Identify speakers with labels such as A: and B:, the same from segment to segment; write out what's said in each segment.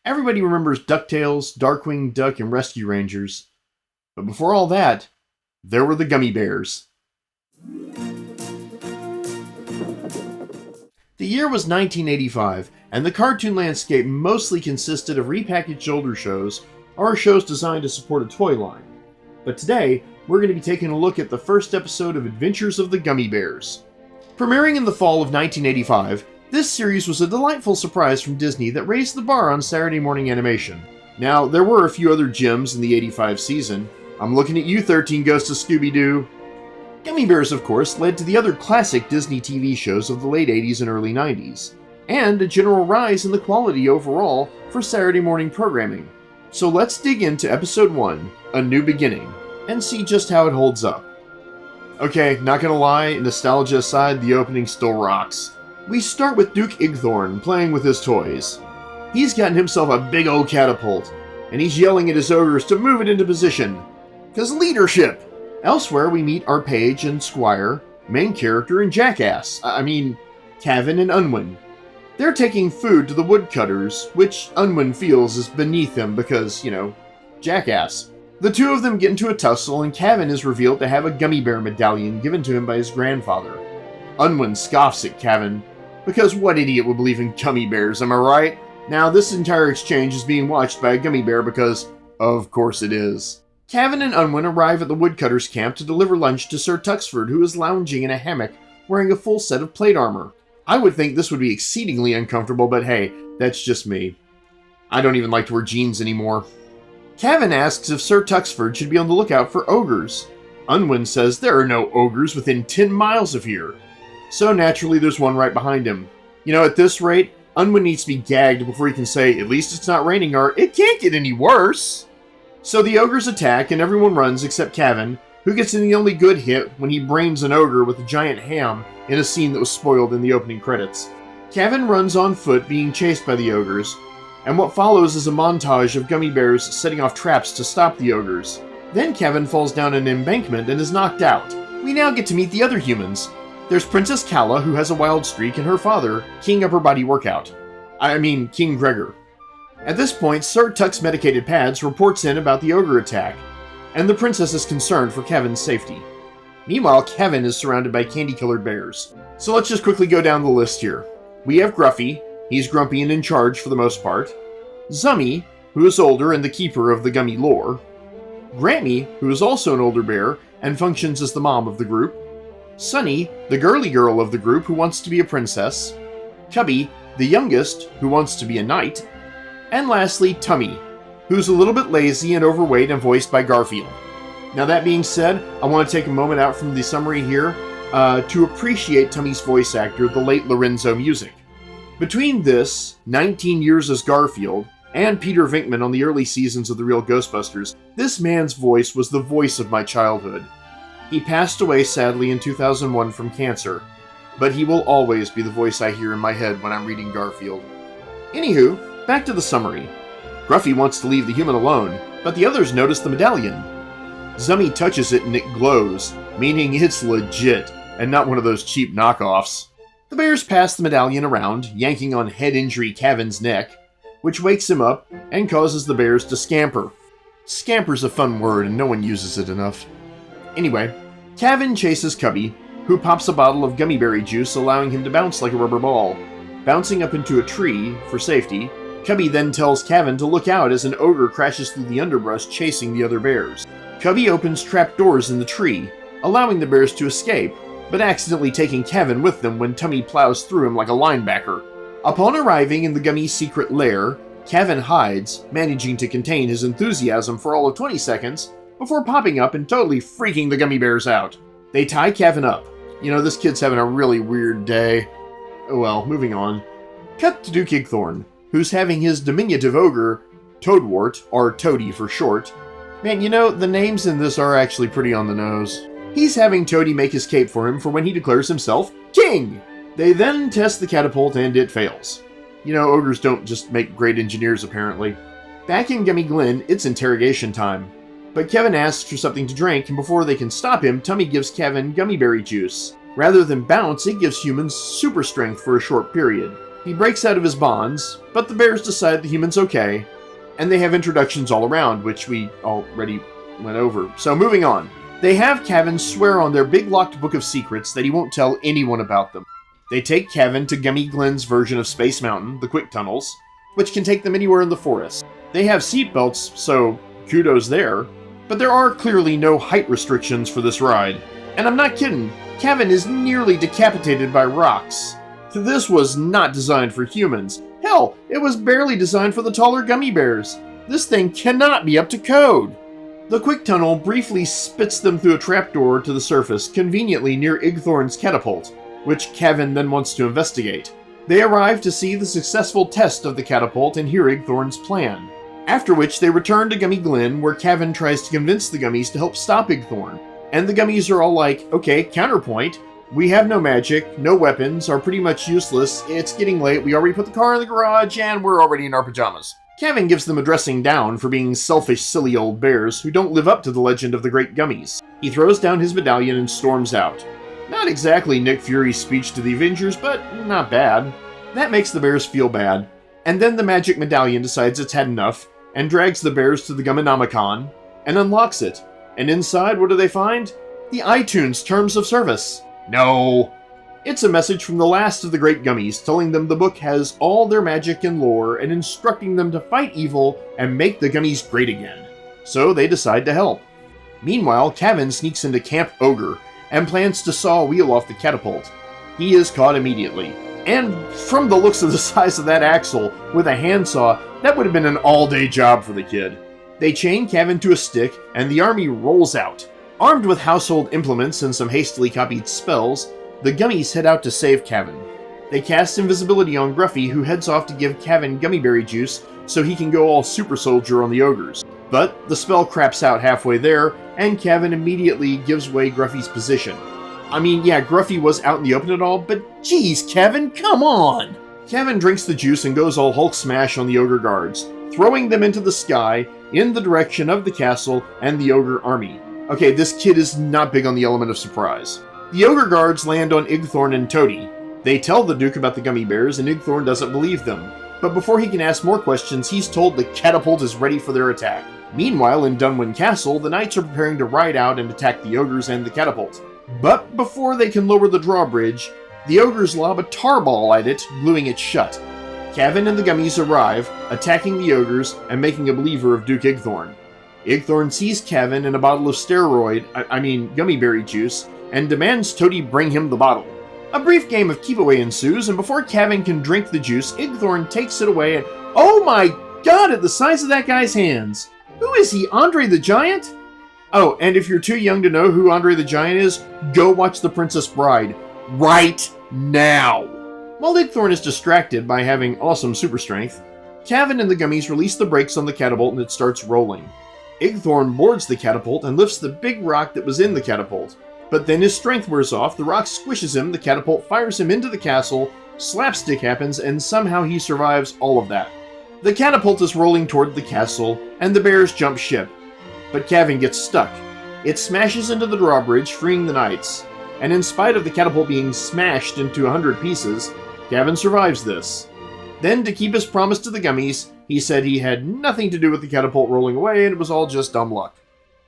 A: Everybody remembers DuckTales, Darkwing Duck, and Rescue Rangers. But before all that, there were the Gummy Bears. The year was 1985, and the cartoon landscape mostly consisted of repackaged older shows or shows designed to support a toy line. But today, we're going to be taking a look at the first episode of Adventures of the Gummy Bears. Premiering in the fall of 1985, this series was a delightful surprise from Disney that raised the bar on Saturday morning animation. Now, there were a few other gems in the 85 season. I'm looking at you, 13 Ghosts of Scooby-Doo. Gummy Bears, of course, led to the other classic Disney TV shows of the late 80s and early 90s, and a general rise in the quality overall for Saturday morning programming. So let's dig into Episode 1, A New Beginning, and see just how it holds up. Okay, not gonna lie, nostalgia aside, the opening still rocks. We start with Duke Igthorn playing with his toys. He's gotten himself a big old catapult, and he's yelling at his ogres to move it into position. 'Cause leadership! Elsewhere, we meet our page and squire, main character, and jackass. Kevin and Unwin. They're taking food to the woodcutters, which Unwin feels is beneath him because, jackass. The two of them get into a tussle, and Kevin is revealed to have a gummy bear medallion given to him by his grandfather. Unwin scoffs at Kevin, because what idiot would believe in gummy bears, am I right? Now, this entire exchange is being watched by a gummy bear because, of course it is. Kevin and Unwin arrive at the woodcutters' camp to deliver lunch to Sir Tuxford, who is lounging in a hammock wearing a full set of plate armor. I would think this would be exceedingly uncomfortable, but hey, that's just me. I don't even like to wear jeans anymore. Kevin asks if Sir Tuxford should be on the lookout for ogres. Unwin says there are no ogres within 10 miles of here. So naturally there's one right behind him. At this rate, Unwin needs to be gagged before he can say, at least it's not raining, or it can't get any worse. So the ogres attack and everyone runs except Kevin, who gets in the only good hit when he brains an ogre with a giant ham in a scene that was spoiled in the opening credits. Kevin runs on foot being chased by the ogres, and what follows is a montage of gummy bears setting off traps to stop the ogres. Then Kevin falls down an embankment and is knocked out. We now get to meet the other humans. There's Princess Calla, who has a wild streak, and her father, King Upper Body Workout. King Gregor. At this point, Sir Tuck's medicated pads reports in about the ogre attack, and the princess is concerned for Kevin's safety. Meanwhile, Kevin is surrounded by candy-colored bears. So let's just quickly go down the list here. We have Gruffy, he's grumpy and in charge for the most part. Zummy, who is older and the keeper of the gummy lore. Grammy, who is also an older bear and functions as the mom of the group. Sunny, the girly girl of the group who wants to be a princess. Cubby, the youngest, who wants to be a knight. And lastly, Tummy, who's a little bit lazy and overweight and voiced by Garfield. Now that being said, I want to take a moment out from the summary here to appreciate Tummy's voice actor, the late Lorenzo Music. Between this, 19 years as Garfield, and Peter Venkman on the early seasons of The Real Ghostbusters, this man's voice was the voice of my childhood. He passed away sadly in 2001 from cancer, but he will always be the voice I hear in my head when I'm reading Garfield. Anywho, back to the summary. Gruffy wants to leave the human alone, but the others notice the medallion. Zummy touches it and it glows, meaning it's legit, and not one of those cheap knockoffs. The bears pass the medallion around, yanking on head injury Kevin's neck, which wakes him up and causes the bears to scamper. Scamper's a fun word and no one uses it enough. Anyway, Kevin chases Cubby, who pops a bottle of gummy berry juice, allowing him to bounce like a rubber ball. Bouncing up into a tree for safety, Cubby then tells Kevin to look out as an ogre crashes through the underbrush chasing the other bears. Cubby opens trapdoors in the tree, allowing the bears to escape, but accidentally taking Kevin with them when Tummy plows through him like a linebacker. Upon arriving in the Gummy's secret lair, Kevin hides, managing to contain his enthusiasm for all of 20 seconds, before popping up and totally freaking the gummy bears out. They tie Kevin up. This kid's having a really weird day. Oh well, moving on. Cut to Duke Igthorn, who's having his diminutive ogre, Toadwort, or Toady for short. Man, the names in this are actually pretty on the nose. He's having Toady make his cape for him for when he declares himself king! They then test the catapult and it fails. Ogres don't just make great engineers apparently. Back in Gummy Glen, it's interrogation time. But Kevin asks for something to drink, and before they can stop him, Tummy gives Kevin gummy berry juice. Rather than bounce, it gives humans super strength for a short period. He breaks out of his bonds, but the bears decide the human's okay, and they have introductions all around, which we already went over. So moving on. They have Kevin swear on their big locked book of secrets that he won't tell anyone about them. They take Kevin to Gummy Glen's version of Space Mountain, the quick tunnels, which can take them anywhere in the forest. They have seatbelts, so kudos there, but there are clearly no height restrictions for this ride. And I'm not kidding, Kevin is nearly decapitated by rocks. This was not designed for humans. Hell, it was barely designed for the taller Gummy Bears. This thing cannot be up to code. The quick tunnel briefly spits them through a trapdoor to the surface, conveniently near Igthorn's catapult, which Kevin then wants to investigate. They arrive to see the successful test of the catapult and hear Igthorn's plan. After which they return to Gummy Glen, where Kevin tries to convince the Gummies to help stop Igthorn. And the Gummies are all like, okay, counterpoint. We have no magic, no weapons, are pretty much useless, it's getting late, we already put the car in the garage, and we're already in our pajamas. Kevin gives them a dressing down for being selfish, silly old bears who don't live up to the legend of the Great Gummies. He throws down his medallion and storms out. Not exactly Nick Fury's speech to the Avengers, but not bad. That makes the bears feel bad, and then the magic medallion decides it's had enough, and drags the bears to the Gumminomicon, and unlocks it. And inside, what do they find? The iTunes Terms of Service. No! It's a message from the last of the Great Gummies, telling them the book has all their magic and lore, and instructing them to fight evil and make the Gummies great again. So they decide to help. Meanwhile, Kevin sneaks into Camp Ogre, and plans to saw a wheel off the catapult. He is caught immediately. And from the looks of the size of that axle, with a handsaw, that would have been an all-day job for the kid. They chain Kevin to a stick, and the army rolls out. Armed with household implements and some hastily copied spells, the Gummies head out to save Kevin. They cast invisibility on Gruffy, who heads off to give Kevin gummy berry juice so he can go all super soldier on the ogres. But the spell craps out halfway there, and Kevin immediately gives away Gruffy's position. I mean, yeah, Gruffy was out in the open and all, but geez, Kevin, come on! Kevin drinks the juice and goes all Hulk smash on the ogre guards, throwing them into the sky in the direction of the castle and the ogre army. Okay, this kid is not big on the element of surprise. The ogre guards land on Igthorn and Toady. They tell the Duke about the Gummy Bears, and Igthorn doesn't believe them. But before he can ask more questions, he's told the catapult is ready for their attack. Meanwhile, in Dunwyn Castle, the knights are preparing to ride out and attack the ogres and the catapult. But before they can lower the drawbridge, the ogres lob a tarball at it, gluing it shut. Kevin and the Gummies arrive, attacking the ogres and making a believer of Duke Igthorn. Igthorn sees Kevin and a bottle of gummy berry juice, and demands Toady bring him the bottle. A brief game of keep-away ensues, and before Kevin can drink the juice, Igthorn takes it away and, oh my god, at the size of that guy's hands! Who is he, Andre the Giant? Oh, and if you're too young to know who Andre the Giant is, go watch The Princess Bride. Right now! While Igthorn is distracted by having awesome super strength, Kevin and the Gummies release the brakes on the catapult and it starts rolling. Igthorn boards the catapult and lifts the big rock that was in the catapult. But then his strength wears off, the rock squishes him, the catapult fires him into the castle, slapstick happens, and somehow he survives all of that. The catapult is rolling toward the castle, and the bears jump ship. But Kevin gets stuck. It smashes into the drawbridge, freeing the knights. And in spite of the catapult being smashed into 100 pieces, Kevin survives this. Then, to keep his promise to the Gummies, he said he had nothing to do with the catapult rolling away and it was all just dumb luck.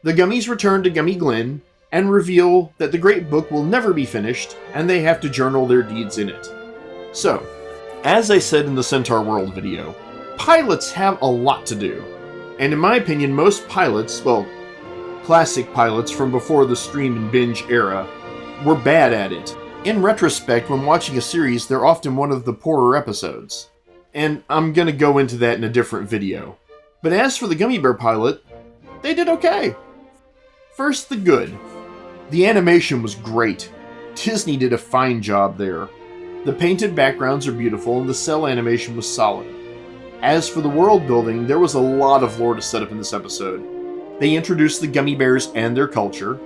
A: The Gummies return to Gummy Glen and reveal that the Great Book will never be finished and they have to journal their deeds in it. So, as I said in the Centaur World video, pilots have a lot to do. And in my opinion, most pilots, well, classic pilots from before the stream and binge era, were bad at it. In retrospect, when watching a series, they're often one of the poorer episodes. And I'm gonna go into that in a different video. But as for the Gummy Bear pilot, they did okay. First, the good. The animation was great. Disney did a fine job there. The painted backgrounds are beautiful and the cell animation was solid. As for the world building, there was a lot of lore to set up in this episode. They introduced the Gummy Bears and their culture.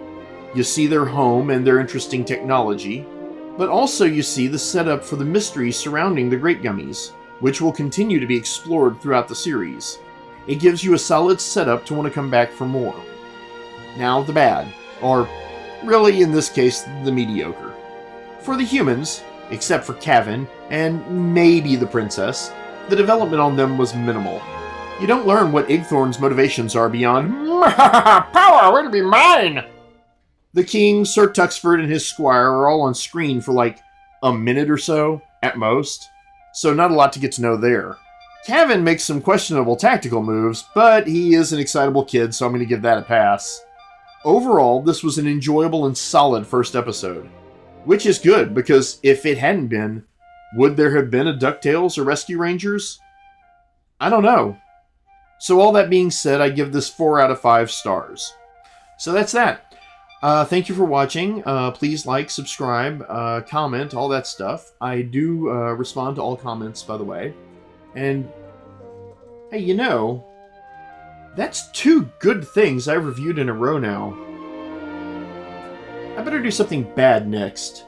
A: You see their home and their interesting technology. But also you see the setup for the mysteries surrounding the Great Gummies, which will continue to be explored throughout the series. It gives you a solid setup to want to come back for more. Now the bad, or really in this case, the mediocre. For the humans, Except for Kevin, and maybe the princess, the development on them was minimal. You don't learn what Igthorn's motivations are beyond, power, we're to be mine! The king, Sir Tuxford, and his squire are all on screen for like a minute or so, at most, so not a lot to get to know there. Kevin makes some questionable tactical moves, but he is an excitable kid, so I'm going to give that a pass. Overall, this was an enjoyable and solid first episode. Which is good, because if it hadn't been, would there have been a DuckTales or Rescue Rangers? I don't know. So all that being said, I give this 4 out of 5 stars. So that's that. Thank you for watching. Please like, subscribe, comment, all that stuff. I do respond to all comments, by the way. And, hey, you know, that's 2 good things I've reviewed in a row now. I better do something bad next.